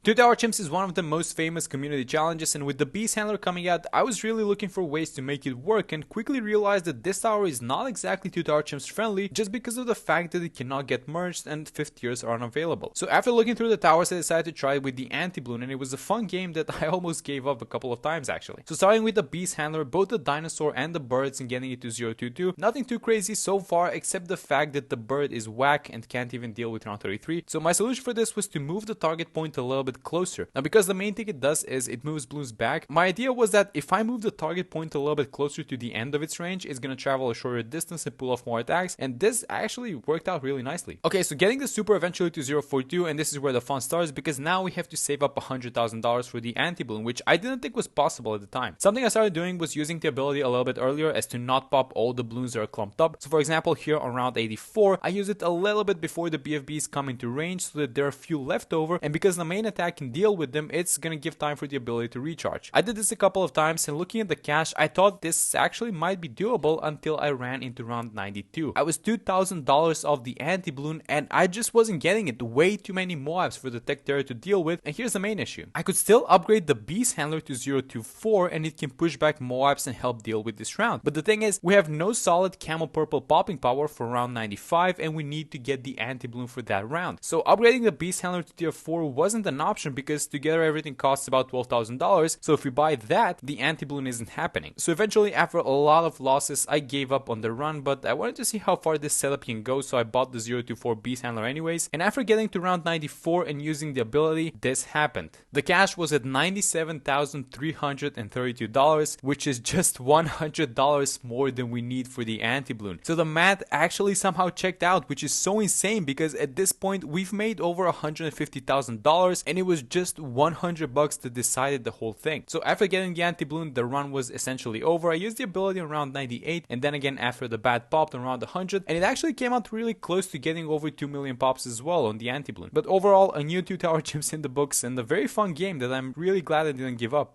Two Tower Chimps is one of the most famous community challenges, and with the Beast Handler coming out, I was really looking for ways to make it work and quickly realized that this tower is not exactly Two Tower Chimps friendly just because of the fact that it cannot get merged and 5th tiers are unavailable. So after looking through the towers, I decided to try it with the Anti-BLOON, and it was a fun game that I almost gave up a couple of times actually. So starting with the Beast Handler, both the dinosaur and the birds and getting it to 022, nothing too crazy so far except the fact that the bird is whack and can't even deal with round 33. So my solution for this was to move the target point a little bit closer. Now because the main thing it does is it moves balloons back, my idea was that if I move the target point a little bit closer to the end of its range, it's gonna travel a shorter distance and pull off more attacks, and this actually worked out really nicely. Okay, so getting the super eventually to 042, and this is where the fun starts because now we have to save up $100,000 for the anti-balloon, which I didn't think was possible at the time. Something I started doing was using the ability a little bit earlier as to not pop all the balloons that are clumped up. So for example, here on round 84, I use it a little bit before the BFBs come into range so that there are a few left over, and because the main attack can deal with them, it's gonna give time for the ability to recharge. I did this a couple of times, and looking at the cash, I thought this actually might be doable until I ran into round 92. I was $2,000 off the anti-balloon, and I just wasn't getting it. Way too many Moabs for the tech terror to deal with, and here's the main issue. I could still upgrade the Beast Handler to 024, and it can push back Moabs and help deal with this round. But the thing is, we have no solid camel purple popping power for round 95, and we need to get the anti-balloon for that round. So upgrading the Beast Handler to tier 4 wasn't an option because together everything costs about $12,000, so if we buy that, the anti-balloon isn't happening. So eventually, after a lot of losses, I gave up on the run, but I wanted to see how far this setup can go, so I bought the 024 Beast Handler anyways, and after getting to round 94 and using the ability, this happened. The cash was at $97,332, which is just $100 more than we need for the anti-balloon. So the math actually somehow checked out, which is so insane because at this point, we've made over $150,000, and it was just $100 that decided the whole thing. So after getting the anti-balloon, the run was essentially over. I used the ability on round 98, and then again after the bat popped on round 100, and it actually came out really close to getting over 2 million pops as well on the anti-balloon. But overall, a new 2 Tower Chimps in the books and a very fun game that I'm really glad I didn't give up.